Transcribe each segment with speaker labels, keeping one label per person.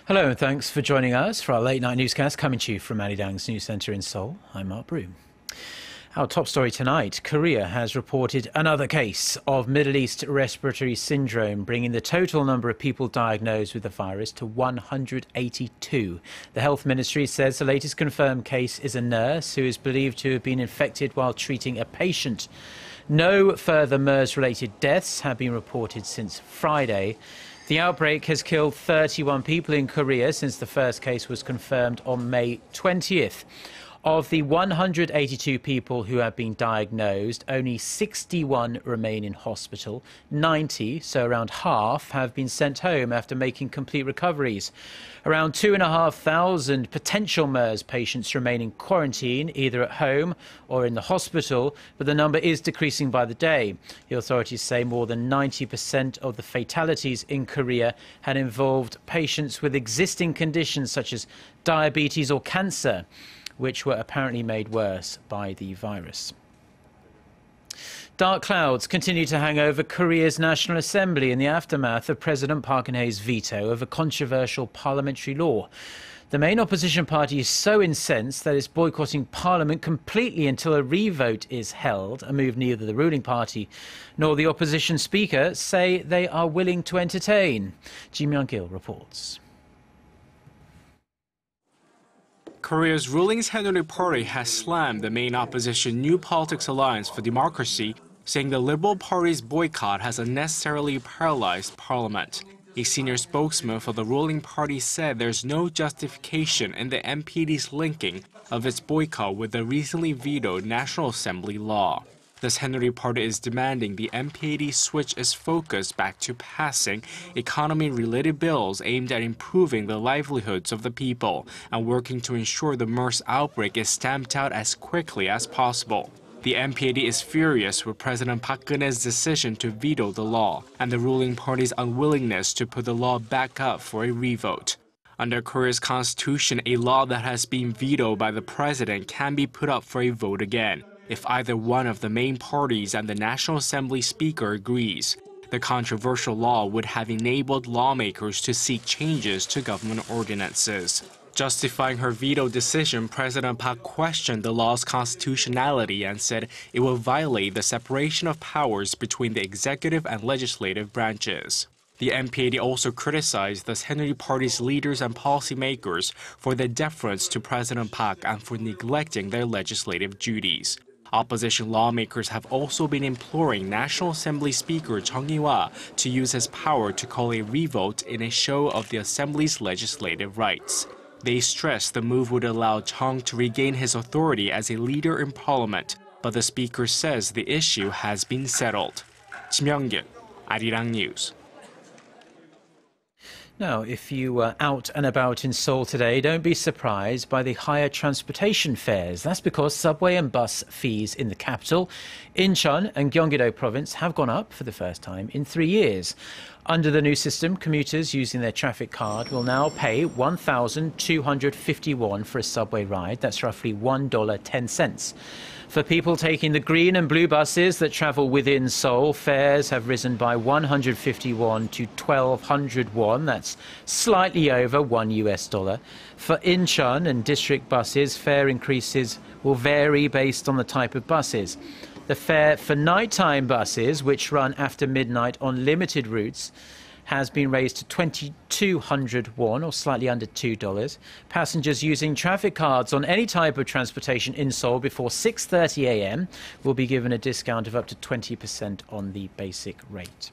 Speaker 1: Hello and thanks for joining us for our late night newscast coming to you from Arirang's news centre in Seoul. I'm Mark Broome. Our top story tonight, Korea has reported another case of Middle East Respiratory Syndrome, bringing the total number of people diagnosed with the virus to 182. The Health Ministry says the latest confirmed case is a nurse who is believed to have been infected while treating a patient. No further MERS-related deaths have been reported since Friday. The outbreak has killed 31 people in Korea since the first case was confirmed on May 20th. Of the 182 people who have been diagnosed, only 61 remain in hospital. 90, so around half, have been sent home after making complete recoveries. Around 2,500 potential MERS patients remain in quarantine, either at home or in the hospital, but the number is decreasing by the day. The authorities say more than 90% of the fatalities in Korea had involved patients with existing conditions such as diabetes or cancer, which were apparently made worse by the virus. Dark clouds continue to hang over Korea's National Assembly in the aftermath of President Park Geun-hye's veto of a controversial parliamentary law. The main opposition party is so incensed that it's boycotting Parliament completely until a revote is held, a move neither the ruling party nor the opposition speaker say they are willing to entertain. Ji Myung-gil reports.
Speaker 2: Korea's ruling Saenuri Party has slammed the main opposition New Politics Alliance for Democracy, saying the Liberal Party's boycott has unnecessarily paralyzed parliament. A senior spokesman for the ruling party said there's no justification in the MPD's linking of its boycott with the recently vetoed National Assembly law. The Saenuri Party is demanding the MPAD switch its focus back to passing economy-related bills aimed at improving the livelihoods of the people and working to ensure the MERS outbreak is stamped out as quickly as possible. The MPAD is furious with President Park Geun-hye's decision to veto the law and the ruling party's unwillingness to put the law back up for a revote. Under Korea's constitution, a law that has been vetoed by the president can be put up for a vote again if either one of the main parties and the National Assembly Speaker agrees. The controversial law would have enabled lawmakers to seek changes to government ordinances. Justifying her veto decision, President Park questioned the law's constitutionality and said it will violate the separation of powers between the executive and legislative branches. The MPAD also criticized the Saenuri Party's leaders and policymakers for their deference to President Park and for neglecting their legislative duties. Opposition lawmakers have also been imploring National Assembly Speaker Chung Lee-hwa to use his power to call a revote in a show of the Assembly's legislative rights. They stress the move would allow Chung to regain his authority as a leader in parliament, but the speaker says the issue has been settled. Ji Myung-gil, Arirang News.
Speaker 1: Now, if you were out and about in Seoul today, don't be surprised by the higher transportation fares. That's because subway and bus fees in the capital, Incheon and Gyeonggi-do province have gone up for the first time in 3 years. Under the new system, commuters using their traffic card will now pay 1,250 won for a subway ride. That's roughly $1.10. For people taking the green and blue buses that travel within Seoul, fares have risen by 150 won to 1,200 won. That's slightly over $1. For Incheon and district buses, fare increases will vary based on the type of buses. The fare for nighttime buses, which run after midnight on limited routes, has been raised to 2,200 won, or slightly under $2. Passengers using traffic cards on any type of transportation in Seoul before 6:30 a.m. will be given a discount of up to 20% on the basic rate.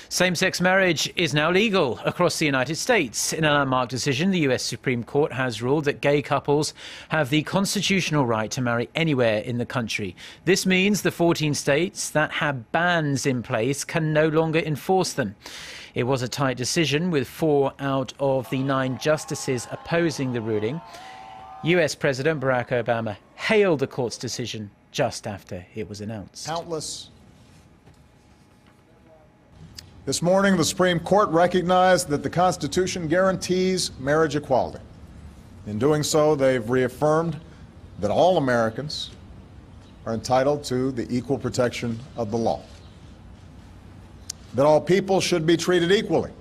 Speaker 1: Same-sex marriage is now legal across the United States. In a landmark decision, the U.S. Supreme Court has ruled that gay couples have the constitutional right to marry anywhere in the country. This means the 14 states that have bans in place can no longer enforce them. It was a tight decision, with 4 out of the 9 justices opposing the ruling. U.S. President Barack Obama hailed the court's decision just after it was announced.
Speaker 3: This morning, the Supreme Court recognized that the Constitution guarantees marriage equality. In doing so, they've reaffirmed that all Americans are entitled to the equal protection of the law, that all people should be treated equally,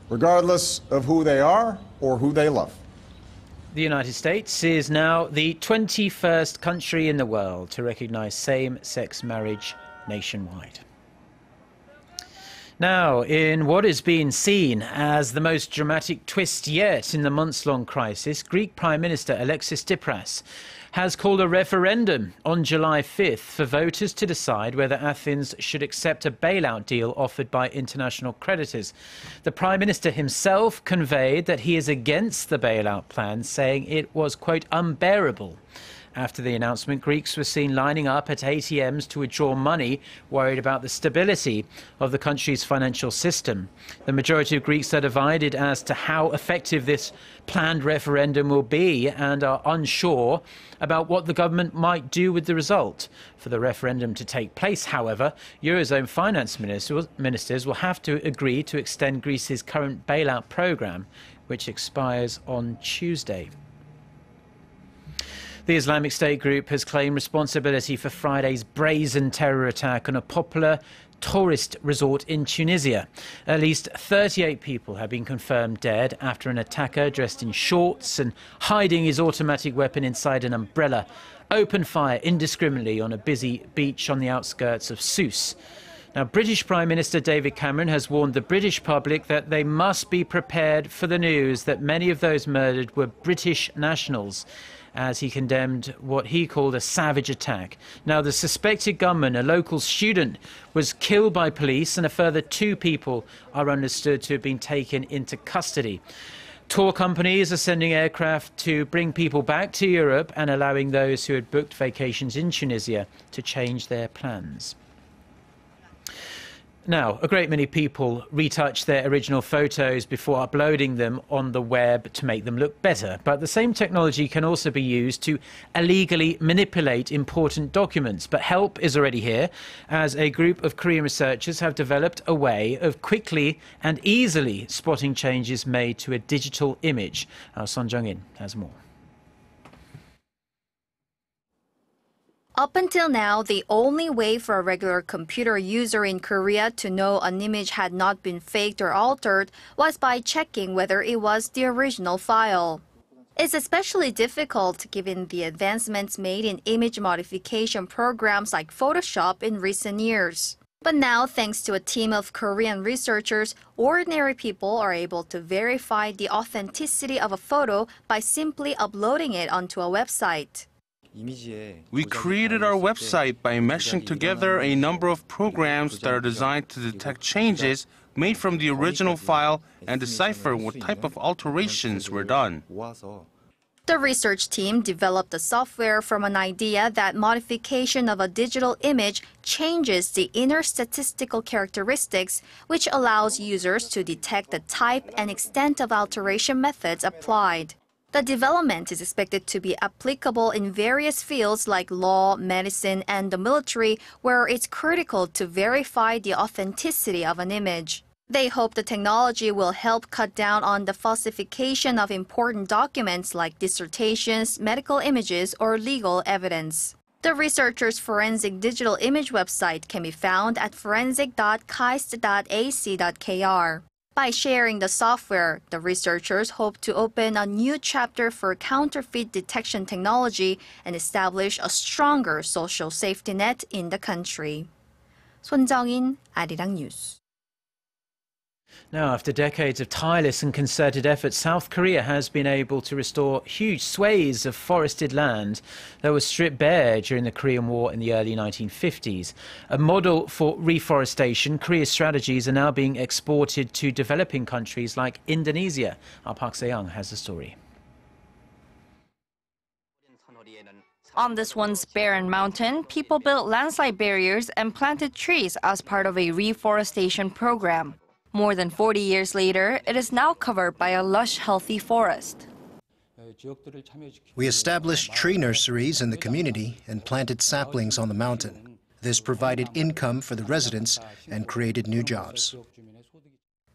Speaker 3: regardless of who they are or who they love.
Speaker 1: The United States is now the 21st country in the world to recognize same-sex marriage nationwide. Now, in what is being seen as the most dramatic twist yet in the months-long crisis, Greek Prime Minister Alexis Tsipras has called a referendum on July 5th for voters to decide whether Athens should accept a bailout deal offered by international creditors. The Prime Minister himself conveyed that he is against the bailout plan, saying it was, quote, unbearable. After the announcement, Greeks were seen lining up at ATMs to withdraw money, worried about the stability of the country's financial system. The majority of Greeks are divided as to how effective this planned referendum will be and are unsure about what the government might do with the result. For the referendum to take place, however, Eurozone finance ministers will have to agree to extend Greece's current bailout programme, which expires on Tuesday. The Islamic State group has claimed responsibility for Friday's brazen terror attack on a popular tourist resort in Tunisia. At least 38 people have been confirmed dead after an attacker dressed in shorts and hiding his automatic weapon inside an umbrella opened fire indiscriminately on a busy beach on the outskirts of Sousse. Now, British Prime Minister David Cameron has warned the British public that they must be prepared for the news that many of those murdered were British nationals, as he condemned what he called a savage attack. Now, the suspected gunman, a local student, was killed by police, and a further 2 people are understood to have been taken into custody. Tour companies are sending aircraft to bring people back to Europe and allowing those who had booked vacations in Tunisia to change their plans. Now, a great many people retouch their original photos before uploading them on the web to make them look better. But the same technology can also be used to illegally manipulate important documents. But help is already here, as a group of Korean researchers have developed a way of quickly and easily spotting changes made to a digital image. Our Son Jung-in has more.
Speaker 4: Up until now, the only way for a regular computer user in Korea to know an image had not been faked or altered was by checking whether it was the original file. It's especially difficult given the advancements made in image modification programs like Photoshop in recent years. But now, thanks to a team of Korean researchers, ordinary people are able to verify the authenticity of a photo by simply uploading it onto a website.
Speaker 5: We created our website by meshing together a number of programs that are designed to detect changes made from the original file and decipher what type of alterations were done.
Speaker 4: The research team developed the software from an idea that modification of a digital image changes the inner statistical characteristics, which allows users to detect the type and extent of alteration methods applied. The development is expected to be applicable in various fields like law, medicine, and the military, where it's critical to verify the authenticity of an image. They hope the technology will help cut down on the falsification of important documents like dissertations, medical images, or legal evidence. The researchers' forensic digital image website can be found at forensic.kist.ac.kr. By sharing the software, the researchers hope to open a new chapter for counterfeit detection technology and establish a stronger social safety net in the country. 손정인, Arirang News.
Speaker 1: Now, after decades of tireless and concerted efforts, South Korea has been able to restore huge swathes of forested land that was stripped bare during the Korean War in the early 1950s. A model for reforestation, Korea's strategies are now being exported to developing countries like Indonesia. Our Park Se-young has the story.
Speaker 6: On this once barren mountain, people built landslide barriers and planted trees as part of a reforestation program. More than 40 years later, it is now covered by a lush, healthy forest.
Speaker 7: We established tree nurseries in the community and planted saplings on the mountain. This provided income for the residents and created new jobs.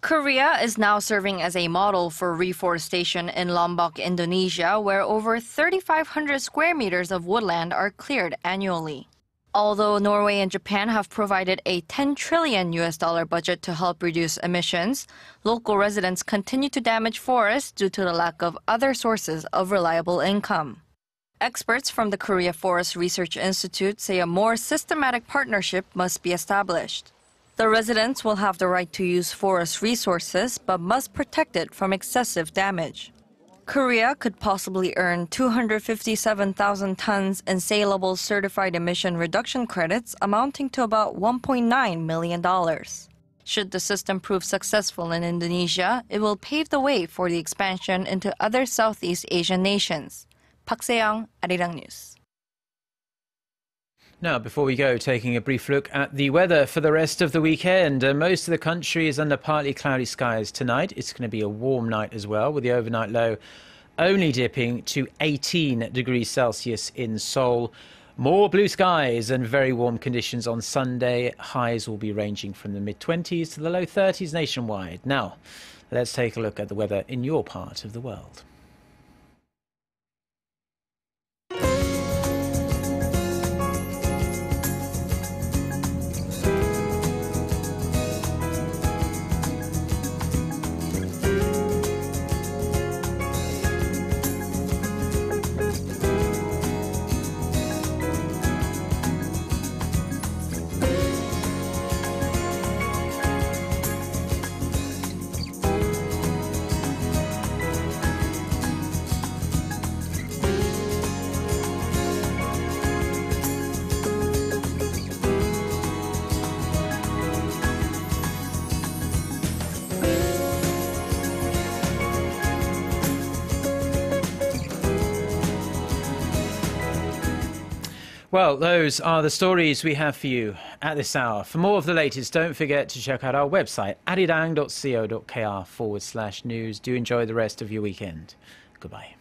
Speaker 6: Korea is now serving as a model for reforestation in Lombok, Indonesia, where over 3,500 square meters of woodland are cleared annually. Although Norway and Japan have provided a $10 trillion budget to help reduce emissions, local residents continue to damage forests due to the lack of other sources of reliable income. Experts from the Korea Forest Research Institute say a more systematic partnership must be established. The residents will have the right to use forest resources but must protect it from excessive damage. Korea could possibly earn 257,000 tons in saleable certified emission reduction credits amounting to about $1.9 million. Should the system prove successful in Indonesia, it will pave the way for the expansion into other Southeast Asian nations. Park Se-young, Arirang News.
Speaker 1: Now, before we go, taking a brief look at the weather for the rest of the weekend. Most of the country is under partly cloudy skies tonight. It's going to be a warm night as well, with the overnight low only dipping to 18 degrees Celsius in Seoul. More blue skies and very warm conditions on Sunday. Highs will be ranging from the mid-20s to the low 30s nationwide. Now, let's take a look at the weather in your part of the world. Well, those are the stories we have for you at this hour. For more of the latest, don't forget to check out our website, arirang.co.kr/news. Do enjoy the rest of your weekend. Goodbye.